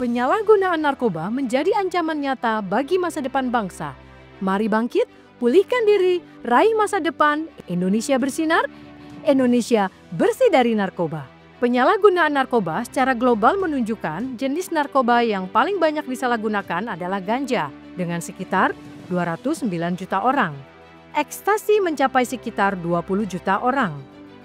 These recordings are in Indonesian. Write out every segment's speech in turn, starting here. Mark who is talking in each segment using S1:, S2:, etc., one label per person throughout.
S1: Penyalahgunaan narkoba menjadi ancaman nyata bagi masa depan bangsa. Mari bangkit, pulihkan diri, raih masa depan, Indonesia bersinar, Indonesia bersih dari narkoba. Penyalahgunaan narkoba secara global menunjukkan jenis narkoba yang paling banyak disalahgunakan adalah ganja dengan sekitar 209 juta orang. Ekstasi mencapai sekitar 20 juta orang.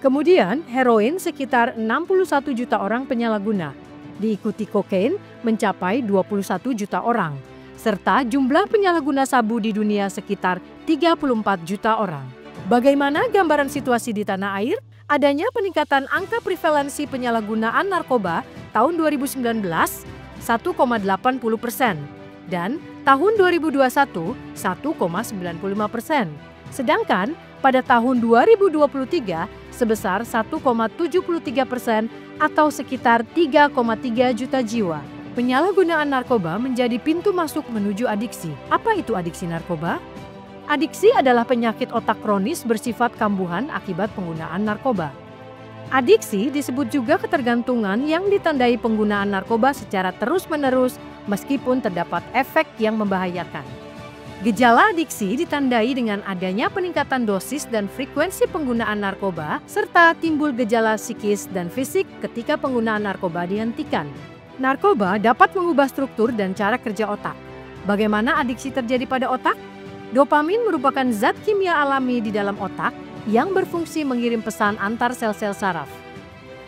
S1: Kemudian heroin sekitar 61 juta orang penyalahguna. Diikuti kokain mencapai 21 juta orang. Serta jumlah penyalahguna sabu di dunia sekitar 34 juta orang. Bagaimana gambaran situasi di tanah air? Adanya peningkatan angka prevalensi penyalahgunaan narkoba tahun 2019 1,80% dan tahun 2021 1,95%. Sedangkan pada tahun 2023 sebesar 1,73% atau sekitar 3,3 juta jiwa. Penyalahgunaan narkoba menjadi pintu masuk menuju adiksi. Apa itu adiksi narkoba? Adiksi adalah penyakit otak kronis bersifat kambuhan akibat penggunaan narkoba. Adiksi disebut juga ketergantungan yang ditandai penggunaan narkoba secara terus-menerus meskipun terdapat efek yang membahayakan. Gejala adiksi ditandai dengan adanya peningkatan dosis dan frekuensi penggunaan narkoba serta timbul gejala psikis dan fisik ketika penggunaan narkoba dihentikan. Narkoba dapat mengubah struktur dan cara kerja otak. Bagaimana adiksi terjadi pada otak? Dopamin merupakan zat kimia alami di dalam otak yang berfungsi mengirim pesan antar sel-sel saraf.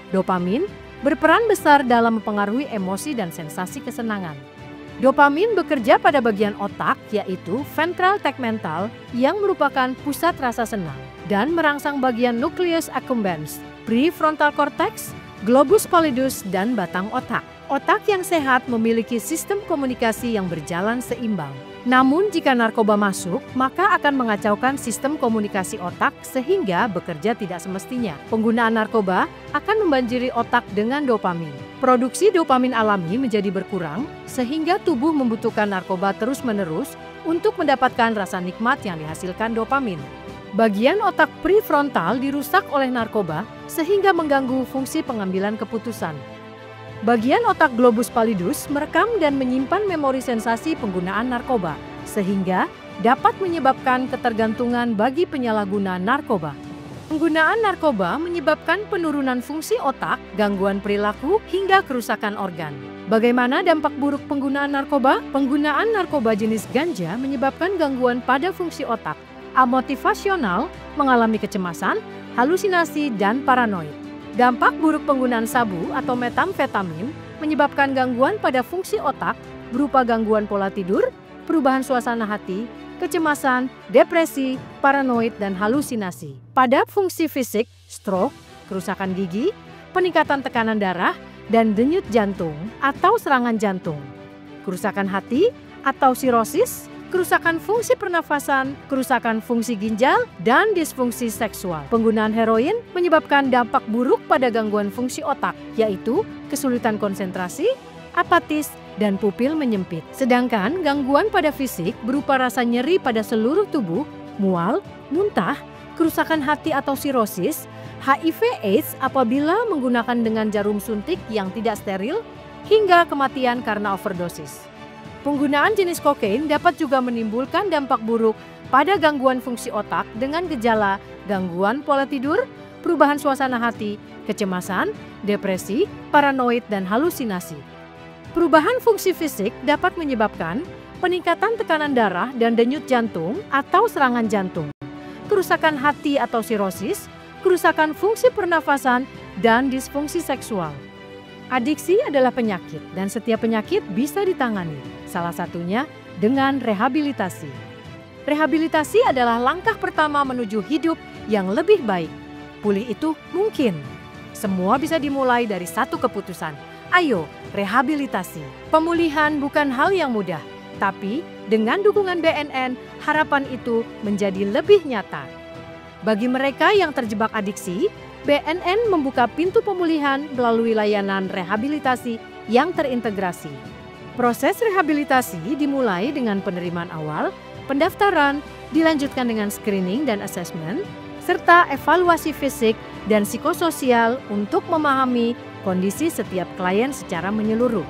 S1: Dopamin berperan besar dalam mempengaruhi emosi dan sensasi kesenangan. Dopamin bekerja pada bagian otak yaitu ventral tegmental yang merupakan pusat rasa senang dan merangsang bagian nucleus accumbens, prefrontal cortex, globus pallidus, dan batang otak. Otak yang sehat memiliki sistem komunikasi yang berjalan seimbang. Namun jika narkoba masuk, maka akan mengacaukan sistem komunikasi otak sehingga bekerja tidak semestinya. Penggunaan narkoba akan membanjiri otak dengan dopamin. Produksi dopamin alami menjadi berkurang sehingga tubuh membutuhkan narkoba terus-menerus untuk mendapatkan rasa nikmat yang dihasilkan dopamin. Bagian otak prefrontal dirusak oleh narkoba sehingga mengganggu fungsi pengambilan keputusan. Bagian otak globus pallidus merekam dan menyimpan memori sensasi penggunaan narkoba, sehingga dapat menyebabkan ketergantungan bagi penyalahguna narkoba. Penggunaan narkoba menyebabkan penurunan fungsi otak, gangguan perilaku, hingga kerusakan organ. Bagaimana dampak buruk penggunaan narkoba? Penggunaan narkoba jenis ganja menyebabkan gangguan pada fungsi otak, amotivasional, mengalami kecemasan, halusinasi, dan paranoid. Dampak buruk penggunaan sabu atau metamfetamin menyebabkan gangguan pada fungsi otak berupa gangguan pola tidur, perubahan suasana hati, kecemasan, depresi, paranoid, dan halusinasi. Pada fungsi fisik, stroke, kerusakan gigi, peningkatan tekanan darah, dan denyut jantung atau serangan jantung. Kerusakan hati atau sirosis, kerusakan fungsi pernafasan, kerusakan fungsi ginjal, dan disfungsi seksual. Penggunaan heroin menyebabkan dampak buruk pada gangguan fungsi otak, yaitu kesulitan konsentrasi, apatis, dan pupil menyempit. Sedangkan gangguan pada fisik berupa rasa nyeri pada seluruh tubuh, mual, muntah, kerusakan hati atau sirosis, HIV/AIDS apabila menggunakan dengan jarum suntik yang tidak steril, hingga kematian karena overdosis. Penggunaan jenis kokain dapat juga menimbulkan dampak buruk pada gangguan fungsi otak dengan gejala gangguan pola tidur, perubahan suasana hati, kecemasan, depresi, paranoid, dan halusinasi. Perubahan fungsi fisik dapat menyebabkan peningkatan tekanan darah dan denyut jantung atau serangan jantung, kerusakan hati atau sirosis, kerusakan fungsi pernafasan, dan disfungsi seksual. Adiksi adalah penyakit dan setiap penyakit bisa ditangani, salah satunya dengan rehabilitasi. Rehabilitasi adalah langkah pertama menuju hidup yang lebih baik. Pulih itu mungkin. Semua bisa dimulai dari satu keputusan. Ayo, rehabilitasi. Pemulihan bukan hal yang mudah, tapi dengan dukungan BNN, harapan itu menjadi lebih nyata. Bagi mereka yang terjebak adiksi, BNN membuka pintu pemulihan melalui layanan rehabilitasi yang terintegrasi. Proses rehabilitasi dimulai dengan penerimaan awal, pendaftaran, dilanjutkan dengan screening dan assessment, serta evaluasi fisik dan psikososial untuk memahami kondisi setiap klien secara menyeluruh.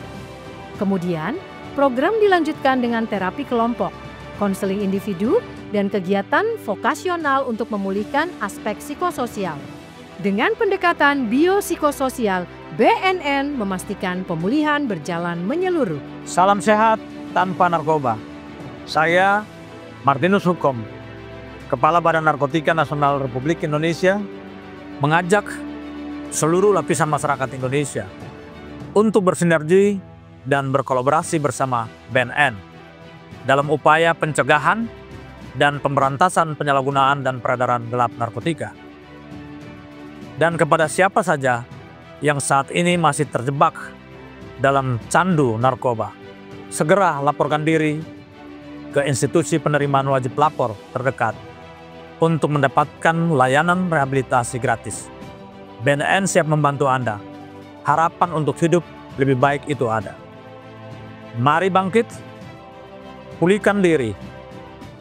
S1: Kemudian, program dilanjutkan dengan terapi kelompok, konseling individu, dan kegiatan vokasional untuk memulihkan aspek psikososial. Dengan pendekatan biopsikososial, BNN memastikan pemulihan berjalan menyeluruh.
S2: Salam sehat tanpa narkoba. Saya Martinus Hukom, Kepala Badan Narkotika Nasional Republik Indonesia, mengajak seluruh lapisan masyarakat Indonesia untuk bersinergi dan berkolaborasi bersama BNN dalam upaya pencegahan dan pemberantasan penyalahgunaan dan peredaran gelap narkotika. Dan kepada siapa saja yang saat ini masih terjebak dalam candu narkoba, segera laporkan diri ke institusi penerimaan wajib lapor terdekat untuk mendapatkan layanan rehabilitasi gratis. BNN siap membantu Anda. Harapan untuk hidup lebih baik itu ada. Mari bangkit, pulihkan diri,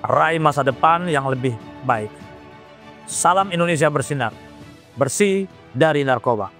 S2: raih masa depan yang lebih baik. Salam Indonesia bersinar, bersih dari narkoba.